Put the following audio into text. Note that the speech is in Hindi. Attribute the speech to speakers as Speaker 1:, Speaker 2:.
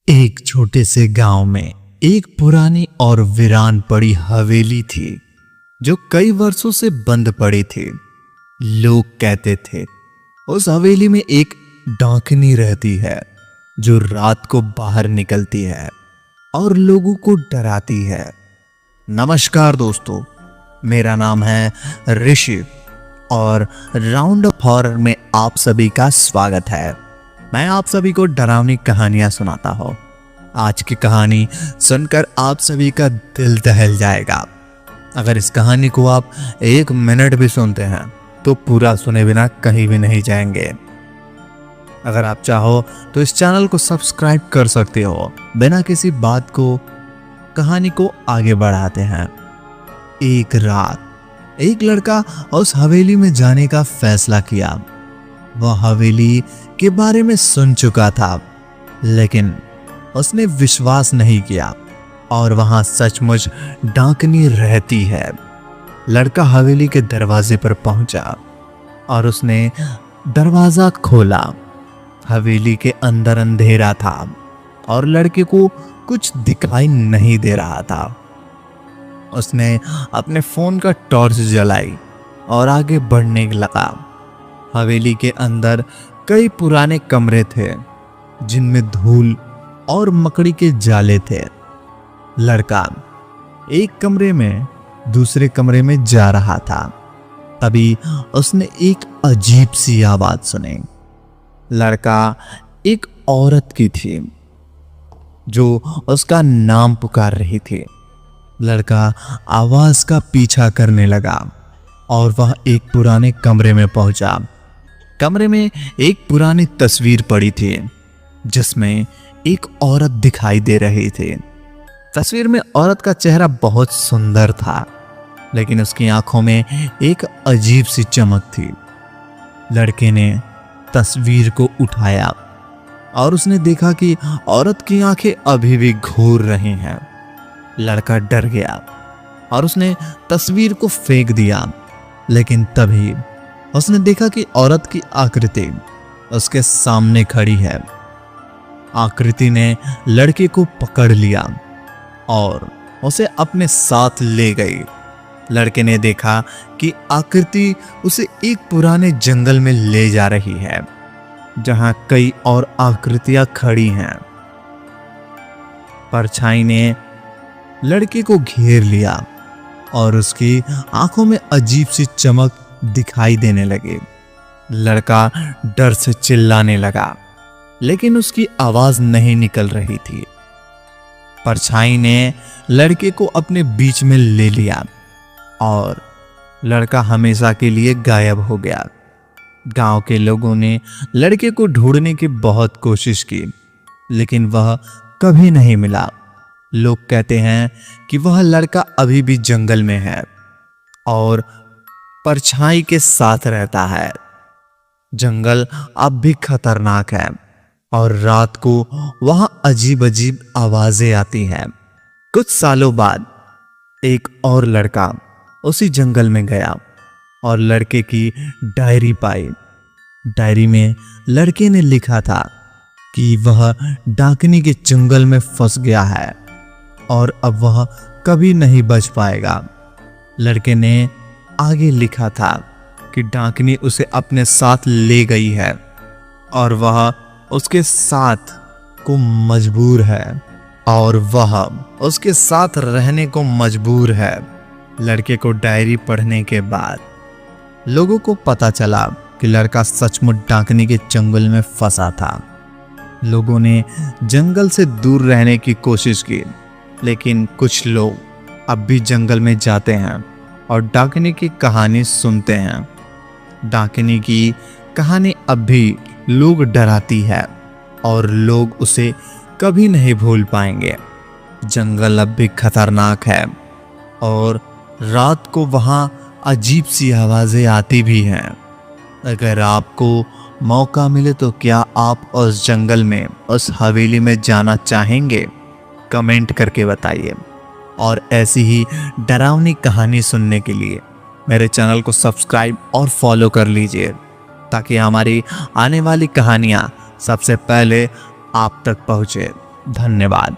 Speaker 1: एक छोटे से गांव में एक पुरानी और वीरान पड़ी हवेली थी जो कई वर्षों से बंद पड़ी थी। लोग कहते थे उस हवेली में एक डाकनी रहती है जो रात को बाहर निकलती है और लोगों को डराती है। नमस्कार दोस्तों, मेरा नाम है ऋषि और राउंड अप हॉरर में आप सभी का स्वागत है। मैं आप सभी को डरावनी कहानियां सुनाता हूं। आज की कहानी सुनकर आप सभी का दिल दहल जाएगा। अगर इस कहानी को आप 1 मिनट भी सुनते हैं तो पूरा सुने बिना कहीं भी नहीं जाएंगे। अगर आप चाहो तो इस चैनल को सब्सक्राइब कर सकते हो। बिना किसी बात को कहानी को आगे बढ़ाते हैं। एक रात एक लड़का उस हवेली में जाने का फैसला किया। वह हवेली के बारे में सुन चुका था, लेकिन उसने विश्वास नहीं किया और वहां सचमुच डाकनी रहती है। लड़का हवेली के दरवाजे पर पहुंचा और उसने दरवाजा खोला। हवेली के अंदर अंधेरा था और लड़के को कुछ दिखाई नहीं दे रहा था। उसने अपने फोन का टॉर्च जलाई और आगे बढ़ने लगा। हवेली के अंदर कई पुराने कमरे थे जिनमें धूल और मकड़ी के जाले थे। लड़का एक कमरे में दूसरे कमरे में जा रहा था, तभी उसने एक अजीब सी आवाज सुनी। लड़का एक औरत की थी जो उसका नाम पुकार रही थी। लड़का आवाज का पीछा करने लगा और वह एक पुराने कमरे में पहुंचा। कमरे में एक पुरानी तस्वीर पड़ी थी जिसमें एक औरत दिखाई दे रही थी। तस्वीर में औरत का चेहरा बहुत सुंदर था, लेकिन उसकी आंखों में एक अजीब सी चमक थी। लड़के ने तस्वीर को उठाया और उसने देखा कि औरत की आंखें अभी भी घूर रही हैं। लड़का डर गया और उसने तस्वीर को फेंक दिया, लेकिन तभी उसने देखा कि औरत की आकृति उसके सामने खड़ी है। आकृति ने लड़के को पकड़ लिया और उसे अपने साथ ले गई। लड़के ने देखा कि आकृति उसे एक पुराने जंगल में ले जा रही है जहां कई और आकृतियां खड़ी हैं। परछाई ने लड़के को घेर लिया और उसकी आंखों में अजीब सी चमक दिखाई देने लगी। लड़का डर से चिल्लाने लगा, लेकिन उसकी आवाज नहीं निकल रही थी। परछाई ने लड़के को अपने बीच में ले लिया और लड़का हमेशा के लिए गायब हो गया। गांव के लोगों ने लड़के को ढूंढने की बहुत कोशिश की, लेकिन वह कभी नहीं मिला। लोग कहते हैं कि वह लड़का अभी भी जंगल में है और परछाई के साथ रहता है। जंगल अब भी खतरनाक है और रात को वहां अजीब अजीब आवाजें आती हैं। कुछ सालों बाद एक और लड़का उसी जंगल में गया और लड़के की डायरी पाई। डायरी में लड़के ने लिखा था कि वह डाकनी के जंगल में फंस गया है और अब वह कभी नहीं बच पाएगा। लड़के ने आगे लिखा था कि डाकनी उसे अपने साथ ले गई है और वह उसके साथ को मजबूर है और वह उसके साथ रहने को मजबूर है। लड़के को डायरी पढ़ने के बाद लोगों को पता चला कि लड़का सचमुच डाकनी के जंगल में फंसा था। लोगों ने जंगल से दूर रहने की कोशिश की, लेकिन कुछ लोग अब भी जंगल में जाते हैं और डाकनी की कहानी सुनते हैं। डाकनी की कहानी अब भी लोग डराती है और लोग उसे कभी नहीं भूल पाएंगे। जंगल अब भी खतरनाक है और रात को वहां अजीब सी आवाजें आती भी हैं। अगर आपको मौका मिले तो क्या आप उस जंगल में, उस हवेली में जाना चाहेंगे? कमेंट करके बताइए। और ऐसी ही डरावनी कहानी सुनने के लिए मेरे चैनल को सब्सक्राइब और फॉलो कर लीजिए, ताकि हमारी आने वाली कहानियां सबसे पहले आप तक पहुंचे। धन्यवाद।